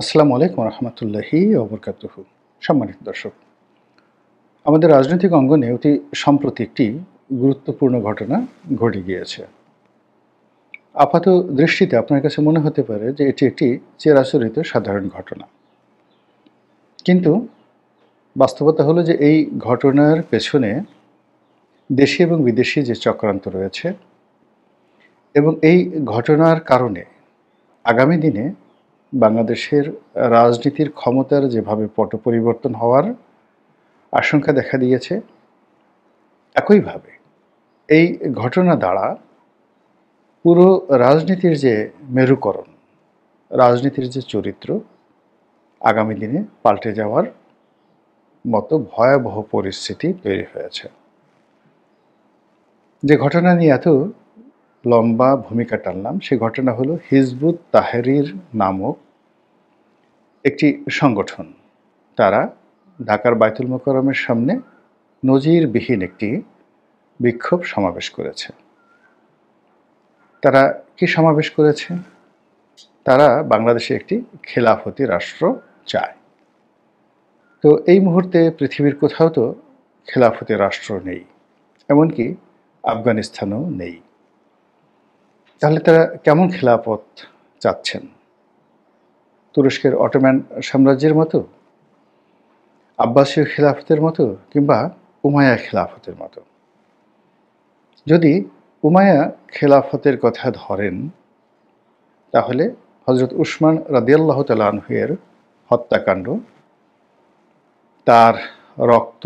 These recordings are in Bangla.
আসসালামু আলাইকুম রহমতুল্লাহি ওবরকাতুহু। সম্মানিত দর্শক, আমাদের রাজনৈতিক অঙ্গনে অতি সম্প্রতি একটি গুরুত্বপূর্ণ ঘটনা ঘটে গিয়েছে। আপাত দৃষ্টিতে আপনার কাছে মনে হতে পারে যে এটি একটি চিরাচরিত সাধারণ ঘটনা, কিন্তু বাস্তবতা হলো যে এই ঘটনার পেছনে দেশি এবং বিদেশি যে চক্রান্ত রয়েছে এবং এই ঘটনার কারণে আগামী দিনে বাংলাদেশের রাজনীতির ক্ষমতার যেভাবে পট পরিবর্তন হওয়ার আশঙ্কা দেখা দিয়েছে, একইভাবে এই ঘটনা দ্বারা পুরো রাজনীতির যে মেরুকরণ, রাজনীতির যে চরিত্র আগামী দিনে পাল্টে যাওয়ার মতো ভয়াবহ পরিস্থিতি তৈরি হয়েছে। যে ঘটনা নিয়ে এত লম্বা ভূমিকা টানলাম সে ঘটনা হলো হিজবুত তাহরির নামক একটি সংগঠন। তারা ঢাকার বায়তুল মোকাররমের সামনে নজিরবিহীন একটি বিক্ষোভ সমাবেশ করেছে। তারা কি সমাবেশ করেছে? তারা বাংলাদেশে একটি খেলাফতি রাষ্ট্র চায়। তো এই মুহূর্তে পৃথিবীর কোথাও তো খেলাফতি রাষ্ট্র নেই, এমনকি আফগানিস্তানেও নেই। তাহলে তারা কেমন খেলাফত চাচ্ছেন? তুরস্কের অটোম্যান সাম্রাজ্যের মতো, আব্বাসীয় খেলাফতের মতো, কিংবা উমায়া খেলাফতের মতো? যদি উমায়া খেলাফতের কথা ধরেন, তাহলে হজরত উসমান রাদিয়াল্লাহু তাআলা আনহু-এর হত্যাকাণ্ড, তার রক্ত,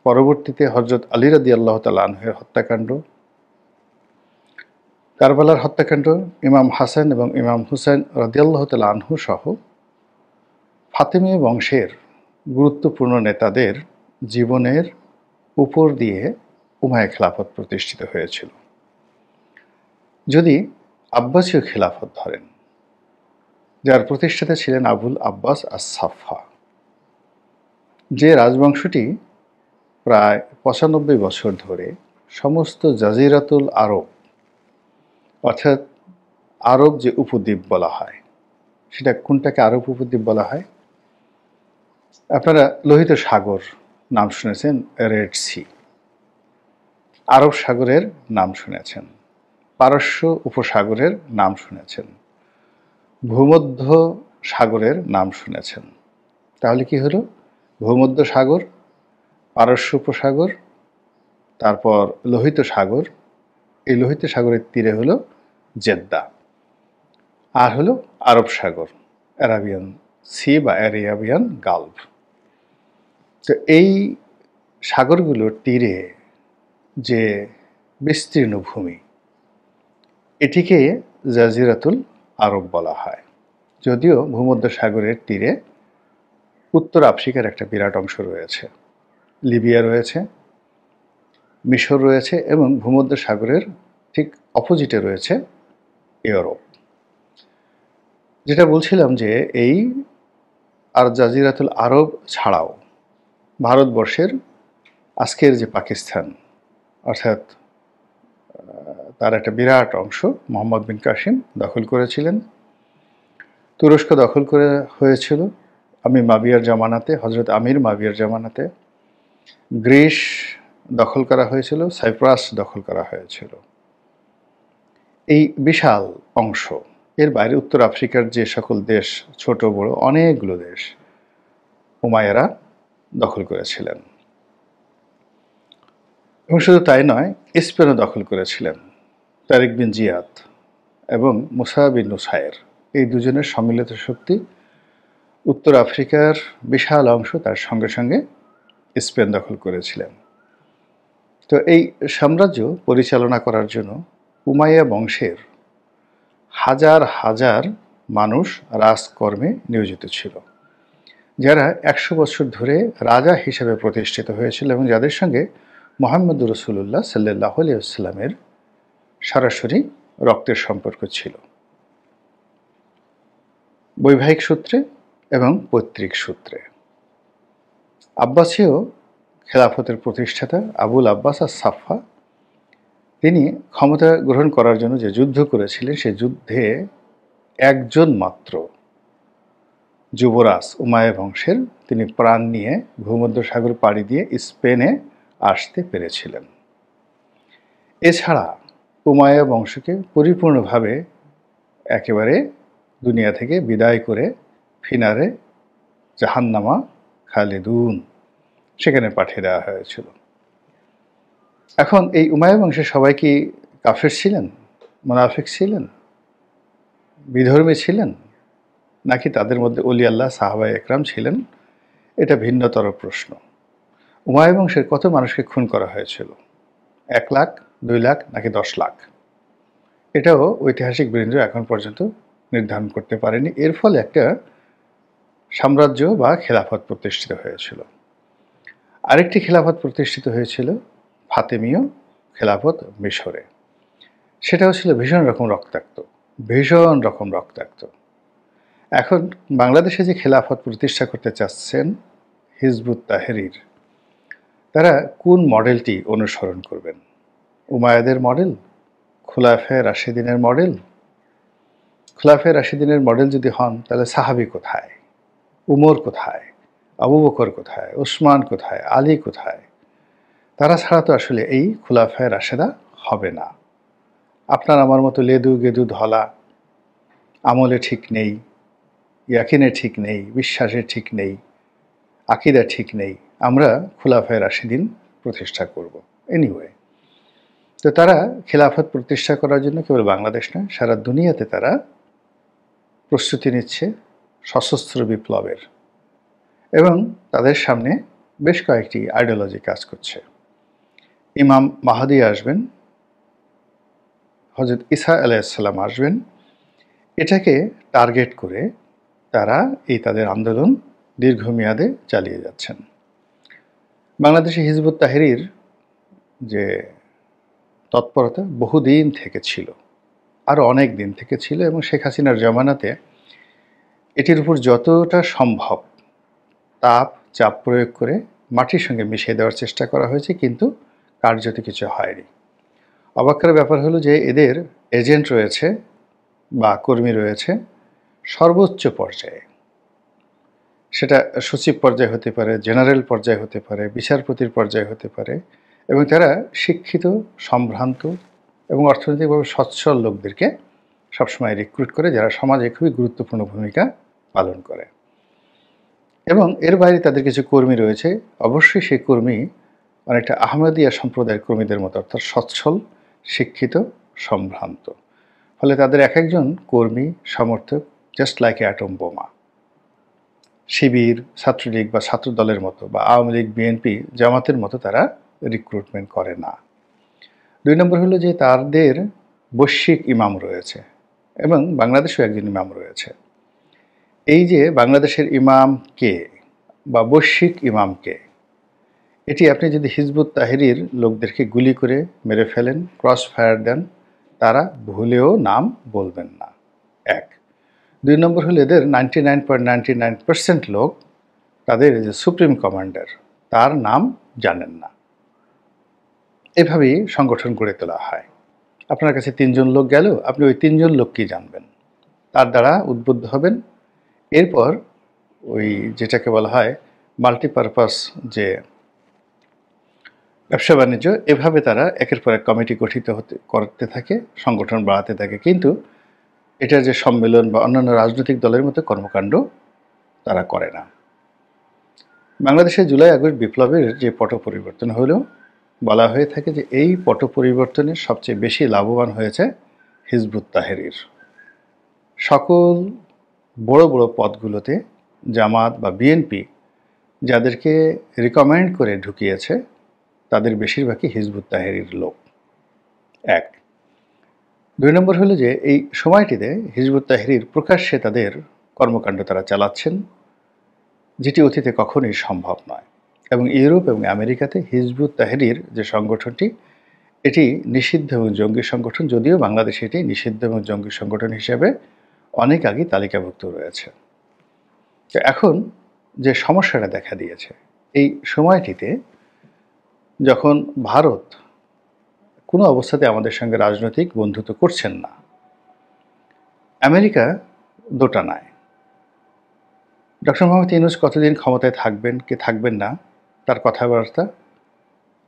পরবর্তীতে হজরত আলী রাদিয়াল্লাহু তাআলা আনহু-এর হত্যাকাণ্ড, কারবালার হত্যাকাণ্ড, ইমাম হাসান এবং ইমাম হুসাইন রাদিয়াল্লাহু তাআলা আনহু সহ ফাতেমীয় বংশের গুরুত্বপূর্ণ নেতাদের জীবনের উপর দিয়ে উমাইয়া খেলাফত প্রতিষ্ঠিত হয়েছিল। যদি আব্বাসীয় খেলাফত ধরেন, যার প্রতিষ্ঠাতা ছিলেন আবুল আব্বাস আস-সাফা, যে রাজবংশটি প্রায় ৯৫ বছর ধরে সমস্ত জাজিরাতুল আরব, অর্থাৎ আরব যে উপদ্বীপ বলা হয়, সেটা কোনটাকে আরব উপদ্বীপ বলা হয়? আপনারা লোহিত সাগর নাম শুনেছেন, রেড সি, আরব সাগরের নাম শুনেছেন, পারস্য উপসাগরের নাম শুনেছেন, ভূমধ্য সাগরের নাম শুনেছেন। তাহলে কি হলো? ভূমধ্য সাগর, পারস্য উপসাগর, তারপর লোহিত সাগর। এই লোহিত সাগরের তীরে হলো জেদ্দা, আর হলো আরব সাগর, অ্যারাবিয়ান সি বা অ্যারাবিয়ান গালফ। তো এই সাগরগুলোর তীরে যে বিস্তীর্ণ ভূমি, এটিকে জাজিরাতুল আরব বলা হয়। যদিও ভূমধ্য সাগরের তীরে উত্তর আফ্রিকার একটা বিরাট অংশ রয়েছে, লিবিয়া রয়েছে, মিশর রয়েছে, এবং ভূমধ্য সাগরের ঠিক অপোজিটে রয়েছে ইউরোপ। যেটা বলছিলাম যে এই আর জাজিরাতুল আরব ছাড়াও ভারতবর্ষের আজকের যে পাকিস্তান, অর্থাৎ তার একটা বিরাট অংশ মোহাম্মদ বিন কাসিম দখল করেছিলেন। তুরস্ক দখল করে হয়েছিল মাবিয়ার জামানাতে, হজরত আমির মাবিয়ার জামানাতে। গ্রিস দখল করা হয়েছিল, সাইপ্রাস দখল করা হয়েছিল। এই বিশাল অংশ, এর বাইরে উত্তর আফ্রিকার যে সকল দেশ, ছোট বড় অনেকগুলো দেশ উমাইয়ারা দখল করেছিলেন। এবং শুধু তাই নয়, স্পেনও দখল করেছিলেন। তারিক বিন জিয়াদ এবং মুসা বিন নুসাইর, এই দুজনের সম্মিলিত শক্তি উত্তর আফ্রিকার বিশাল অংশ তার সঙ্গে সঙ্গে স্পেন দখল করেছিলেন। তো এই সাম্রাজ্য পরিচালনা করার জন্য উমাইয়া বংশের হাজার হাজার মানুষ রাজকর্মে নিয়োজিত ছিল, যারা ১০০ বছর ধরে রাজা হিসেবে প্রতিষ্ঠিত হয়েছিল এবং যাদের সঙ্গে মুহাম্মদুর রাসূলুল্লাহ সাল্লাল্লাহু আলাইহি ওয়াসাল্লামের সরাসরি রক্তের সম্পর্ক ছিল, বৈবাহিক সূত্রে এবং পৈতৃক সূত্রে। আব্বাসীয় খেলাফতের প্রতিষ্ঠাতা আবুল আব্বাস আস-সাফা, তিনি ক্ষমতা গ্রহণ করার জন্য যে যুদ্ধ করেছিলেন, সে যুদ্ধে একজন মাত্র যুবরাজ উমাইয়া বংশের তিনি প্রাণ নিয়ে ভূমধ্যসাগর পাড়ি দিয়ে স্পেনে আসতে পেরেছিলেন। এছাড়া উমাইয়া বংশকে পরিপূর্ণভাবে একেবারে দুনিয়া থেকে বিদায় করে ফিনারে জাহান্নামা খালিদুন সেখানে পাঠিয়ে দেওয়া হয়েছিল। এখন এই উমাইয়া বংশের সবাই কি কাফের ছিলেন, মুনাফিক ছিলেন, বিধর্মী ছিলেন, নাকি তাদের মধ্যে ওলি আল্লাহ সাহাবায়ে একরাম ছিলেন? এটা ভিন্নতর প্রশ্ন। উমাইয়া বংশের কত মানুষকে খুন করা হয়েছিল? 1 লাখ, 2 লাখ নাকি 10 লাখ? এটাও ঐতিহাসিক বৃন্দ এখন পর্যন্ত নির্ধারণ করতে পারেনি। এর ফলে একটা সাম্রাজ্য বা খেলাফত প্রতিষ্ঠিত হয়েছিল। আরেকটি খেলাফত প্রতিষ্ঠিত হয়েছিল ফাতেমীয় খেলাফত মিশরে। সেটাও ছিল ভীষণ রকম রক্তাক্ত। এখন বাংলাদেশে যে খেলাফত প্রতিষ্ঠা করতে চাচ্ছেন হিজবুত তাহরির, তারা কোন মডেলটি অনুসরণ করবেন? উমাইয়াদের মডেল, খুলাফায়ে রাশিদিনের মডেল? খুলাফায়ে রাশিদিনের মডেল যদি হন, তাহলে সাহাবী কোথায়, উমর কোথায়, আবু বকর কোথায়, উসমান কোথায়, আলী কোথায়? তারা ছাড়া তো আসলে এই খুলাফায়ে রাশেদা হবে না। আপনার আমার মতো লেদু গেদু ধলা, আমলে ঠিক নেই, ইয়াকিনে ঠিক নেই, বিশ্বাসে ঠিক নেই, আকিদা ঠিক নেই, আমরা খুলাফায়ে রাশিদিন প্রতিষ্ঠা করব। এনিওয়ে, তো তারা খেলাফত প্রতিষ্ঠা করার জন্য কেবল বাংলাদেশ নয়, সারা দুনিয়াতে তারা প্রস্তুতি নিচ্ছে সশস্ত্র বিপ্লবের, এবং তাদের সামনে বেশ কয়েকটি আইডিওলজি কাজ করছে। ইমাম মাহদী আসবেন, হযরত ঈসা আলাইহিস সালাম আসবেন, এটাকে টার্গেট করে তারা এই তাদের আন্দোলন দীর্ঘমেয়াদে চালিয়ে যাচ্ছেন। বাংলাদেশে হিজবুত তাহরির যে তৎপরতা বহুদিন থেকে ছিল, আরও অনেক দিন থেকে ছিল, এবং শেখ হাসিনার জামানাতে এটির উপর যতটা সম্ভব চাপ প্রয়োগ করে মাটির সঙ্গে মিশিয়ে দেওয়ার চেষ্টা করা হয়েছে, কিন্তু কার্যত কিছু হয়নি। অবাক করার ব্যাপার হলো যে এদের এজেন্ট রয়েছে বা কর্মী রয়েছে সর্বোচ্চ পর্যায়ে, সেটা সচিব পর্যায়ে হতে পারে, জেনারেল পর্যায়ে হতে পারে, বিচারপতির পর্যায়ে হতে পারে, এবং তারা শিক্ষিত, সম্ভ্রান্ত এবং অর্থনৈতিকভাবে সচ্ছল লোকদেরকে সবসময় রিক্রুট করে, যারা সমাজে খুবই গুরুত্বপূর্ণ ভূমিকা পালন করে। এবং এর বাইরে তাদের কিছু কর্মী রয়েছে, অবশ্যই সেই কর্মী অনেকটা আহমদিয়া সম্প্রদায়ের কর্মীদের মতো, অর্থাৎ সচ্ছল, শিক্ষিত, সম্ভ্রান্ত। ফলে তাদের এক একজন কর্মী সমর্থক জাস্ট লাইক এ অ্যাটম বোমা। শিবির, ছাত্রলীগ বা ছাত্র দলের মতো, বা আওয়ামী লীগ, বিএনপি, জামাতের মতো তারা রিক্রুটমেন্ট করে না। 2 নম্বর হলো যে তাদের বৈশ্বিক ইমাম রয়েছে, এবং বাংলাদেশেও একজন ইমাম রয়েছে। এই যে বাংলাদেশের ইমাম কে বা বৈশ্বিক ইমাম কে, এটি আপনি যদি হিজবুত তাহরির লোকদেরকে গুলি করে মেরে ফেলেন, ক্রস ফায়ার দেন, তারা ভুলেও নাম বলবেন না। 1। 2 নম্বর হলো এদের 99.99% লোক তাদের যে সুপ্রিম কমান্ডার, তার নাম জানেন না। এভাবেই সংগঠন গড়ে তোলা হয়। আপনার কাছে 3 জন লোক গেল, আপনি ওই 3 জন লোককেই জানবেন, তার দ্বারা উদ্বুদ্ধ হবেন। এরপর ওই যেটাকে বলা হয় মাল্টিপারপাস যে ব্যবসা বাণিজ্য, এভাবে তারা একের পর এক কমিটি গঠিত করতে থাকে, সংগঠন বাড়াতে থাকে, কিন্তু এটার যে সম্মেলন বা অন্যান্য রাজনৈতিক দলের মতো কর্মকাণ্ড তারা করে না। বাংলাদেশে জুলাই আগস্ট বিপ্লবের যে পট পরিবর্তন হলো, বলা হয়ে থাকে যে এই পট পরিবর্তনের সবচেয়ে বেশি লাভবান হয়েছে হিজবুত তাহরির। সকল বড় বড় পদগুলোতে জামাত বা বিএনপি যাদেরকে রিকমেন্ড করে ঢুকিয়েছে, তাদের বেশিরভাগই হিজবুত তাহরির লোক। 1। 2 নম্বর হলো যে এই সময়টিতে হিজবুত তাহরির প্রকাশ্যে তাদের কর্মকাণ্ড তারা চালাচ্ছেন, যেটি অতীতে কখনোই সম্ভব নয়। এবং ইউরোপ এবং আমেরিকাতে হিজবুত তাহরির যে সংগঠনটি, এটি নিষিদ্ধ এবং জঙ্গি সংগঠন, যদিও বাংলাদেশে এটি নিষিদ্ধ এবং জঙ্গি সংগঠন হিসেবে অনেক আগে তালিকাভুক্ত রয়েছে। তো এখন যে সমস্যাটা দেখা দিয়েছে, এই সময়টিতে যখন ভারত কোনো অবস্থাতে আমাদের সঙ্গে রাজনৈতিক বন্ধুত্ব করছেন না, আমেরিকা দোটানায়, ডক্টর মোহাম্মদ ইউনূস কতদিন ক্ষমতায় থাকবেন কি থাকবেন না, তার কথাবার্তা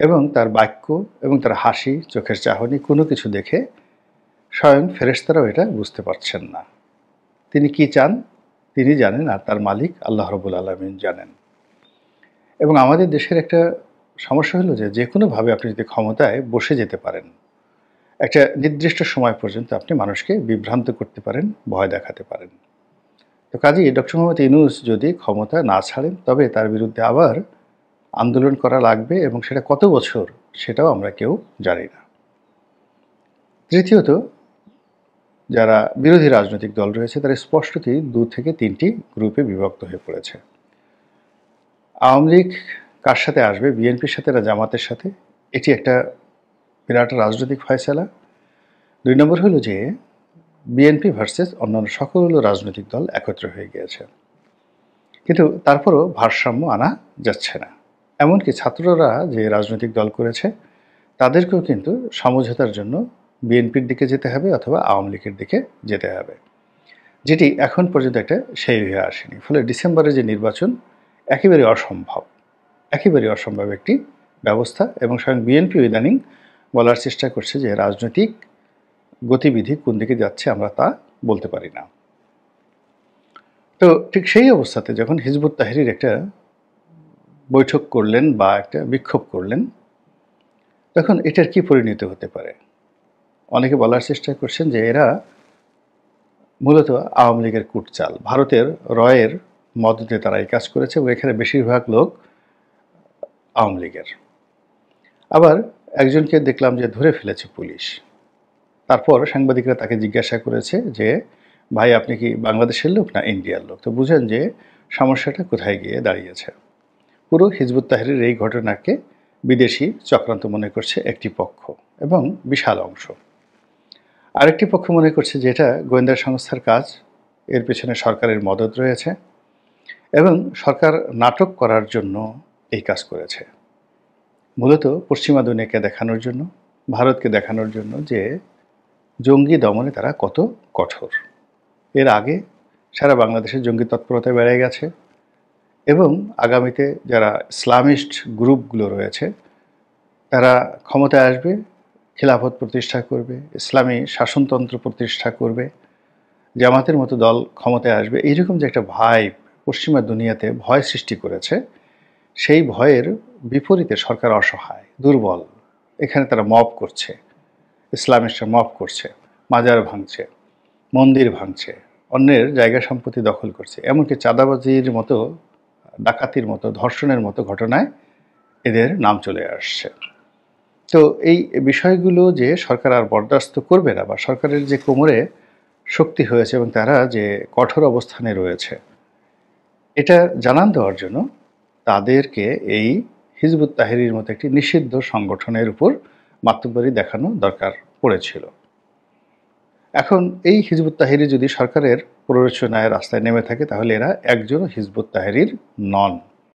এবং তার বাক্য এবং তার হাসি, চোখের চাহনি কোনো কিছু দেখে স্বয়ং ফেরেশতারাও এটা বুঝতে পারছেন না। তিনি কি চান তিনি জানেন, আর তার মালিক আল্লাহ রাব্বুল আলামিন জানেন। এবং আমাদের দেশের একটা সমস্যা হলো যে কোনোভাবে আপনি যদি ক্ষমতায় বসে যেতে পারেন, একটা নির্দিষ্ট সময় পর্যন্ত আপনি মানুষকে বিভ্রান্ত করতে পারেন, ভয় দেখাতে পারেন। তো কাজেই ডক্টর মোহাম্মদ ইউনূস যদি ক্ষমতা না ছাড়েন, তবে তার বিরুদ্ধে আবার আন্দোলন করা লাগবে, এবং সেটা কত বছর সেটাও আমরা কেউ জানি না। তৃতীয়ত, যারা বিরোধী রাজনৈতিক দল রয়েছে তারা স্পষ্টতই 2 থেকে 3টি গ্রুপে বিভক্ত হয়ে পড়েছে। আওয়ামী লীগ কার সাথে আসবে, বিএনপির সাথে না জামাতের সাথে, এটি একটা বিরাট রাজনৈতিক ফয়সালা। 2 নম্বর হলো যে বিএনপি ভার্সেস অন্যান্য সকল রাজনৈতিক দল একত্র হয়ে গিয়েছে, কিন্তু তারপরও ভারসাম্য আনা যাচ্ছে না। এমনকি ছাত্ররা যে রাজনৈতিক দল করেছে তাদেরকেও কিন্তু সমঝোতার জন্য বিএনপির দিকে যেতে হবে অথবা আওয়ামী লীগের দিকে যেতে হবে, যেটি এখন পর্যন্ত একটা সেই হয়ে আসেনি। ফলে ডিসেম্বরে যে নির্বাচন একেবারে অসম্ভব একটি ব্যবস্থা, এবং স্বয়ং বিএনপি ইদানিং বলার চেষ্টা করছে যে রাজনৈতিক গতিবিধি কোন দিকে যাচ্ছে আমরা তা বলতে পারি না। তো ঠিক সেই অবস্থাতে যখন হিজবুত তাহরীর একটা বৈঠক করলেন বা একটা বিক্ষোভ করলেন, তখন এটার কি পরিণতি হতে পারে? অনেকে বলার চেষ্টা করছেন যে এরা মূলত আওয়ামী লীগের কূটচাল, ভারতের রয়ের মদতে তারা এই কাজ করেছে, এবং এখানে বেশিরভাগ লোক আওয়ামী লীগের। আবার একজনকে দেখলাম যে ধরে ফেলেছে পুলিশ। তারপর সাংবাদিকরা তাকে জিজ্ঞাসা করেছে যে ভাই আপনি কি বাংলাদেশের লোক না ইন্ডিয়ার লোক? তো বুঝেন যে সমস্যাটা কোথায় গিয়ে দাঁড়িয়েছে। পুরো হিজবুত তাহরীর এই ঘটনাকে বিদেশি চক্রান্ত মনে করছে একটি পক্ষ, এবং বিশাল অংশ। আরেকটি পক্ষ মনে করছে যে এটা গোয়েন্দা সংস্থার কাজ, এর পেছনে সরকারের মদত রয়েছে, এবং সরকার নাটক করার জন্য এই কাজ করেছে। মূলত পশ্চিমা দুনিয়াকে দেখানোর জন্য, ভারতকে দেখানোর জন্য যে জঙ্গি দমনে তারা কত কঠোর। এর আগে সারা বাংলাদেশে জঙ্গি তৎপরতা বেড়ে গেছে, এবং আগামীতে যারা ইসলামিস্ট গ্রুপগুলো রয়েছে তারা ক্ষমতায় আসবে, খিলাফত প্রতিষ্ঠা করবে, ইসলামী শাসনতন্ত্র প্রতিষ্ঠা করবে, জামাতের মতো দল ক্ষমতায় আসবে। এইরকম যে একটা ভাইব পশ্চিমা দুনিয়াতে ভয় সৃষ্টি করেছে, সেই ভয়ের বিপরীতে সরকার অসহায়, দুর্বল। এখানে তারা মব করছে, ইসলামিস্টরা মব করছে, মাজার ভাঙছে, মন্দির ভাঙছে, অন্যের জায়গা সম্পত্তি দখল করছে, এমনকি চাঁদাবাজির মতো, ডাকাতির মতো, ধর্ষণের মতো ঘটনায় এদের নাম চলে আসছে। তো এই বিষয়গুলো যে সরকার আর বরদাস্ত করবে না, বা সরকারের যে কোমরে শক্তি হয়েছে এবং তারা যে কঠোর অবস্থানে রয়েছে, এটা জানান দেওয়ার জন্য তাদেরকে এই হিজবুত তাহরীর মতো একটি নিষিদ্ধ সংগঠনের উপর মাতব্বরি দেখানো দরকার পড়েছিল। এখন এই হিজবুত তাহরীর যদি সরকারের প্ররোচনায় রাস্তায় নেমে থাকে, তাহলে এরা একজনও হিজবুত তাহরীর নন।